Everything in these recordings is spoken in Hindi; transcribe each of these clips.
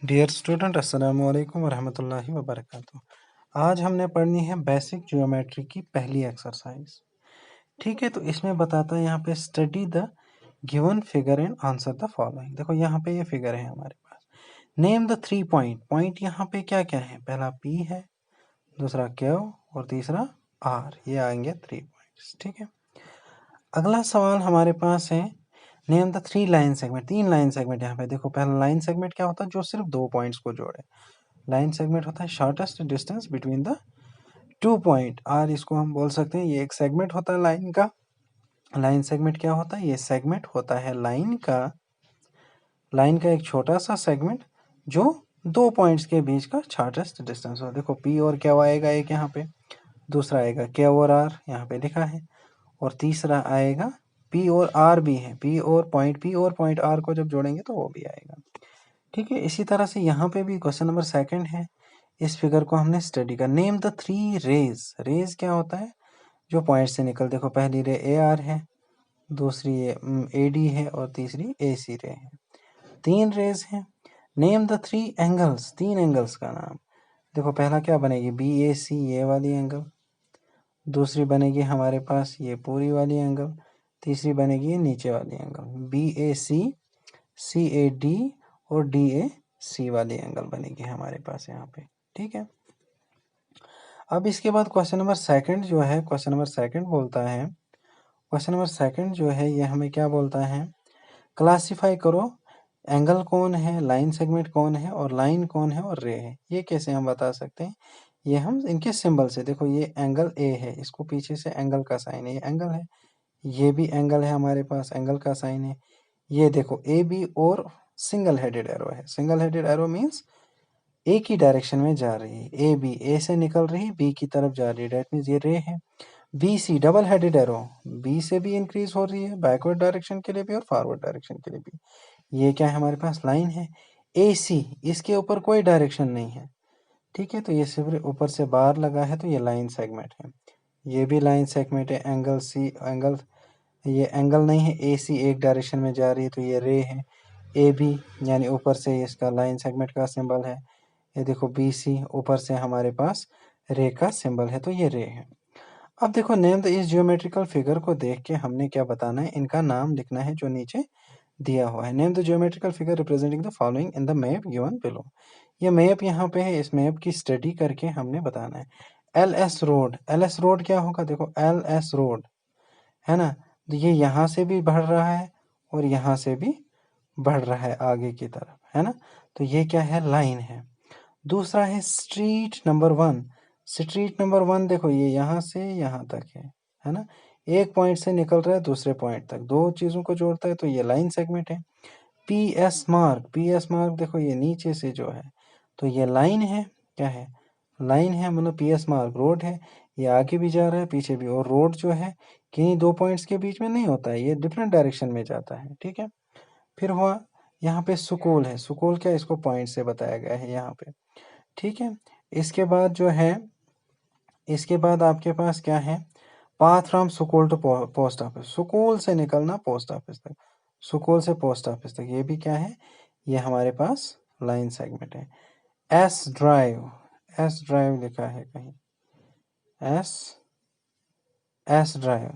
डियर स्टूडेंट अस्सलाम वालेकुम वरहमतुल्लाहि वबरकातुहू। आज हमने पढ़नी है बेसिक ज्योमेट्री की पहली एक्सरसाइज। ठीक है, तो इसमें बताता है यहाँ पे study the given figure and answer the following. देखो यहाँ पे ये फिगर है हमारे पास। Name the 3 point. पॉइंट यहाँ पे क्या क्या है? पहला P है, दूसरा Q और तीसरा R। ये आएंगे 3 पॉइंट्स। ठीक है, अगला सवाल हमारे पास है name the 3 line segment. 3 line segment यहाँ पे देखो। पहला लाइन सेगमेंट क्या होता है? जो सिर्फ 2 पॉइंट्स को जोड़े। लाइन सेगमेंट होता है shortest distance between the 2 point. और इसको हम बोल सकते हैं ये एक सेगमेंट होता है लाइन का। लाइन सेगमेंट क्या होता है? ये सेगमेंट होता है लाइन का एक छोटा सा सेगमेंट जो 2 पॉइंट्स के बीच का शॉर्टेस्ट डिस्टेंस हो। देखो P और Q आएगा एक यहाँ पे, दूसरा आएगा Q और R यहाँ पे लिखा है, और तीसरा आएगा P और R भी है। P और पॉइंट R को जब जोड़ेंगे तो वो भी आएगा। ठीक है, इसी तरह से यहाँ पे भी क्वेश्चन नंबर 2 है। इस फिगर को हमने स्टडी कर। Name the 3 raise. रेज क्या होता है? जो पॉइंट से निकल। देखो पहली रे AR है, दूसरी ये AD है और तीसरी AC रे है। 3 रेज हैं। Name the 3 angles. 3 एंगल्स का नाम। देखो पहला क्या बनेगी? BAC ये वाली एंगल, दूसरी बनेगी हमारे पास ये पूरी वाली एंगल, तीसरी बनेगी ये नीचे वाली एंगल BAC, CAD और DAC वाली एंगल बनेगी हमारे पास यहाँ पे। ठीक है, अब इसके बाद क्वेश्चन नंबर 2 जो है, क्वेश्चन नंबर 2 बोलता है, क्वेश्चन नंबर 2 जो है ये हमें क्या बोलता है? क्लासिफाई करो एंगल कौन है, लाइन सेगमेंट कौन है और लाइन कौन है और रे है। ये कैसे हम बता सकते हैं? ये हम इनके सिंबल से। देखो ये एंगल A है, इसको पीछे से एंगल का साइन है, ये एंगल है। ये भी एंगल है हमारे पास, एंगल का साइन है। ये देखो AB और सिंगल हेडेड एरो है। सिंगल हेडेड एरो मीन्स एक ही डायरेक्शन में जा रही है। A से निकल रही, B की तरफ जा रही है, डेट मीन्स ये रे है। BC double headed arrow, B से भी इंक्रीज हो रही है, बैकवर्ड डायरेक्शन के लिए भी और फॉरवर्ड डायरेक्शन के लिए भी। ये क्या है? हमारे पास लाइन है। AC इसके ऊपर कोई डायरेक्शन नहीं है। ठीक है, तो ये सिर्फ ऊपर से बार लगा है, तो ये लाइन सेगमेंट है। ये भी लाइन सेगमेंट है। एंगल C एंगल, ये एंगल नहीं है। AC एक डायरेक्शन में जा रही है, तो ये रे है। AB यानी ऊपर से इसका लाइन सेगमेंट का सिंबल है। ये देखो BC ऊपर से हमारे पास रे का सिंबल है, तो ये रे है। अब देखो नेम द इस जियोमेट्रिकल फिगर को देख के हमने क्या बताना है? इनका नाम लिखना है जो नीचे दिया हुआ है। Name the geometrical figure representing the following in the map given below. ये मैप यहाँ पे है, इस मैप की स्टडी करके हमने बताना है। LS रोड, LS रोड क्या होगा? देखो LS रोड है ना, तो ये यहाँ से भी बढ़ रहा है और यहाँ से भी बढ़ रहा है आगे की तरफ, है ना, तो ये क्या है? लाइन है। दूसरा है स्ट्रीट नंबर 1। स्ट्रीट नंबर 1 देखो ये यहाँ से यहाँ तक है ना, एक पॉइंट से निकल रहा है दूसरे पॉइंट तक, दो चीज़ों को जोड़ता है, तो ये लाइन सेगमेंट है। PS मार्क देखो ये नीचे से जो है, तो ये लाइन है। क्या है? लाइन है, मतलब PS मार्क रोड है। ये आगे भी जा रहा है पीछे भी, और रोड जो है किन्हीं दो पॉइंट्स के बीच में नहीं होता है, ये डिफरेंट डायरेक्शन में जाता है। ठीक है, फिर हुआ यहाँ पे सुकूल है। सुकूल क्या? इसको पॉइंट से बताया गया है यहाँ पे। ठीक है, इसके बाद जो है, इसके बाद आपके पास क्या है? Path from school to post office. School से निकलना पोस्ट ऑफिस तक, सुकूल से पोस्ट ऑफिस तक, ये भी क्या है? ये हमारे पास लाइन सेगमेंट है। एस ड्राइव, एस ड्राइव लिखा है कहीं, S S drive,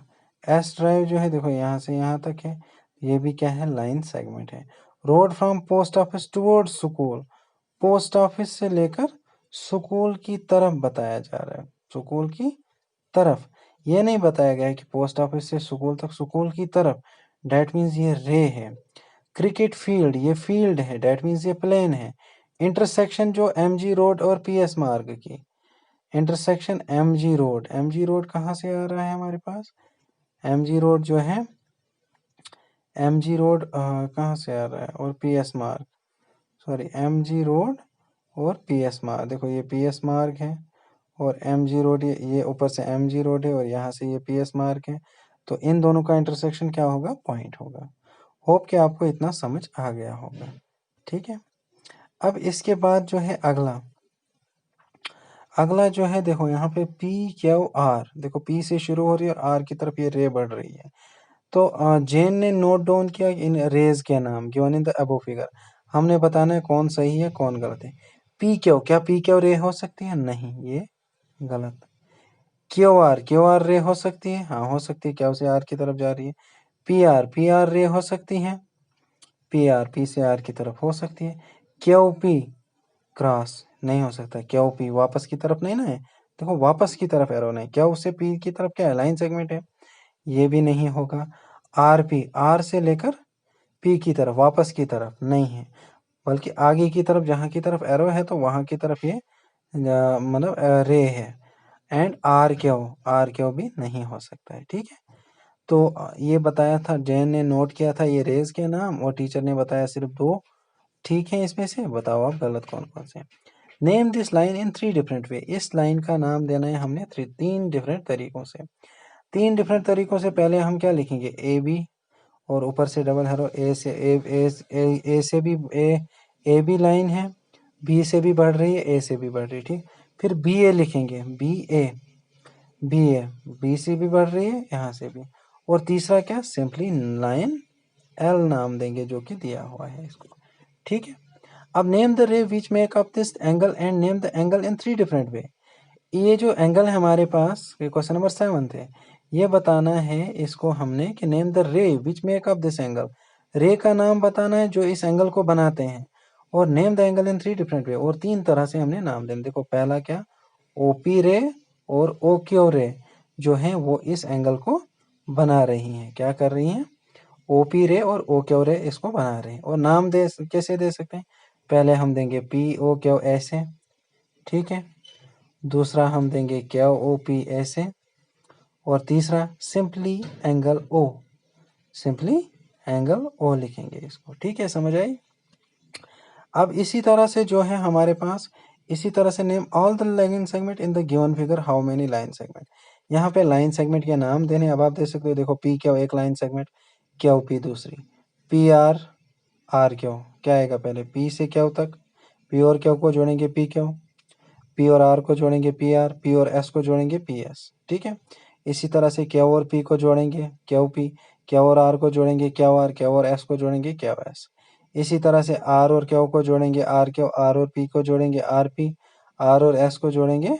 S drive जो है देखो यहाँ से यहाँ तक है, ये भी क्या है? लाइन सेगमेंट है। Road from post office towards school, post office से लेकर सुकूल की तरफ बताया जा रहा है, सुकूल की तरफ। ये नहीं बताया गया है कि पोस्ट ऑफिस से सुकूल तक, सुकूल की तरफ, डेट मीन्स ये रे है। क्रिकेट फील्ड, ये फील्ड है, डेट मीन्स ये प्लेन है। इंटरसेक्शन जो MG रोड और PS मार्ग की, intersection MG road, MG road कहाँ से आ रहा है हमारे पास? MG रोड जो है, MG रोड कहाँ से आ रहा है? और PS मार्ग, सॉरी MG रोड और PS मार्ग, देखो ये PS मार्ग है और MG रोड, ये ऊपर से MG रोड है और यहाँ से ये PS मार्ग है, तो इन दोनों का इंटरसेक्शन क्या होगा? पॉइंट होगा। होप कि आपको इतना समझ आ गया होगा। ठीक है, अब इसके बाद जो है अगला, अगला जो है देखो यहाँ पे PQR, देखो P से शुरू हो रही है और R की तरफ ये रे बढ़ रही है। तो जैन ने नोट डाउन किया इन रेज के नाम given in the above figure. हमने बताना है कौन सही है कौन गलत है। पी क्यू, क्या पी क्यू रे हो सकती है? नहीं, ये गलत। क्यू आर रे हो सकती है? हाँ हो सकती है, क्यू से आर की तरफ जा रही है। पी आर रे हो सकती है? पी आर पी से आर की तरफ हो सकती है। क्यू पी क्रॉस नहीं हो सकता। क्यू पी वापस की तरफ नहीं ना है, देखो वापस की तरफ एरो नहीं, क्यू से पी की तरफ क्या है? लाइन सेगमेंट है, ये भी नहीं होगा। आर पी आर से लेकर पी की तरफ वापस की तरफ नहीं है, बल्कि आगे की तरफ जहाँ की तरफ एरो है तो वहाँ की तरफ ये मतलब रे है। एंड आर क्यू भी नहीं हो सकता है। ठीक है, तो ये बताया था, जैन ने नोट किया था ये रेज के नाम, और टीचर ने बताया सिर्फ दो ठीक है इसमें से। बताओ आप गलत कौन कौन से। Name this line in 3 different way, इस लाइन का नाम देना है हमने 3 डिफरेंट तरीकों से। 3 डिफरेंट तरीकों से पहले हम क्या लिखेंगे? ए बी, और ऊपर से डबल एरो ए से ए से भी ए बी लाइन है, बी से भी बढ़ रही है, ए से भी बढ़ रही है। ठीक, फिर बी ए लिखेंगे, बी ए बी से भी बढ़ रही है, यहाँ से भी। और तीसरा क्या? सिंपली लाइन एल नाम देंगे जो कि दिया हुआ है इसको। ठीक है, अब नेम द रे which make up this angle and name the angle in 3 different way. ये जो एंगल है हमारे पास, क्वेश्चन नंबर 7 है, ये बताना है इसको हमने कि नेम द रे which make up this angle, रे का नाम बताना है जो इस एंगल को बनाते हैं। और name the angle in 3 different way, और 3 तरह से हमने नाम देना। देखो पहला क्या? ओपी रे और ओ क्यू रे जो है वो इस एंगल को बना रही हैं। क्या कर रही हैं? ओपी रे और ओ क्यू रे इसको बना रहे हैं। और नाम दे कैसे दे सकते हैं? पहले हम देंगे पी ओ क्यू ऐसे, ठीक है, दूसरा हम देंगे क्यू ओ पी ऐसे, और तीसरा simply angle O, simply angle O लिखेंगे इसको। ठीक है, समझ आई? अब इसी तरह से जो है हमारे पास, इसी तरह से name all the line segment in the given figure, how many line segment. यहाँ पे लाइन सेगमेंट के नाम देने, अब आप दे सकते हो, देखो पी क्यू एक लाइन सेगमेंट, क्यू पी दूसरी, पी आर आर क्यू, क्या आएगा? पहले पी से क्यू तक, पी और क्यू को जोड़ेंगे पी क्यू, पी और आर को जोड़ेंगे पी आर, पी और एस को जोड़ेंगे पी एस। ठीक है, इसी तरह से क्यू और पी को जोड़ेंगे क्यू पी, क्यू और आर को जोड़ेंगे क्यू आर, क्यू और एस को जोड़ेंगे क्यू एस। इसी तरह से आर और क्यू को जोड़ेंगे आर क्यू, आर और पी को जोड़ेंगे आर पी, आर और एस को जोड़ेंगे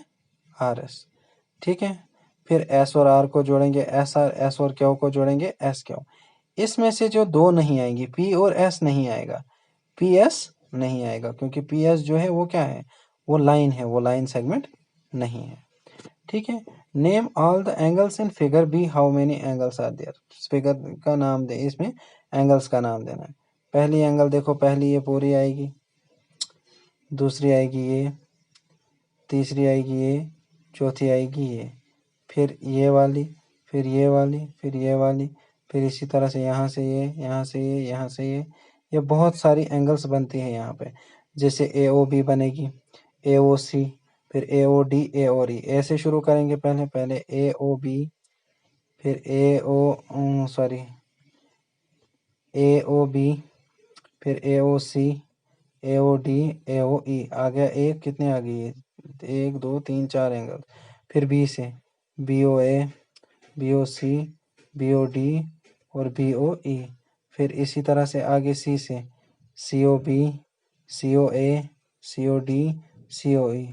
आर एस। ठीक है, फिर एस और आर को जोड़ेंगे एस आर, एस और क्यू को जोड़ेंगे एस क्यू। इसमें से जो दो नहीं आएंगी, पी और एस नहीं आएगा, पी एस नहीं आएगा, क्योंकि पी एस जो है वो क्या है? वो लाइन है, वो लाइन सेगमेंट नहीं है। ठीक है, name all the angles in figure B, how many angles are there. फिगर का नाम दे, इसमें एंगल्स का नाम देना है। पहली एंगल देखो, पहली ये पूरी आएगी, दूसरी आएगी ये, तीसरी आएगी ये, चौथी आएगी ये, फिर ये वाली, फिर ये वाली, फिर ये वाली, फिर इसी तरह से यहाँ से ये, यहाँ से ये, यहाँ से ये बहुत सारी एंगल्स बनती है यहाँ पे। जैसे ए ओ बी बनेगी, ए ओ सी, फिर ए ओ डी, ए और ई, ऐसे शुरू करेंगे। पहले पहले ए ओ बी, फिर ए ओ सॉरी ए ओ बी, फिर ए ओ सी, ए ओ डी, ए ओ ई, आ गया एक, कितने आ गई? 1 2 3 4 एंगल। फिर बी से बी ओ ए, बी ओ सी, बी ओ डी और बी ओ ई। फिर इसी तरह से आगे सी से सी ओ बी, सी ओ ए, सी ओ डी, सी ओ ई।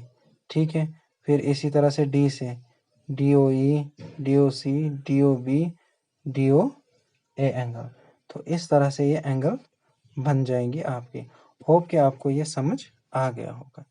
ठीक है, फिर इसी तरह से डी से D O E, D O C, D O B, D O A angle. तो इस तरह से ये एंगल बन जाएंगी आपकी। होप कि आपको ये समझ आ गया होगा।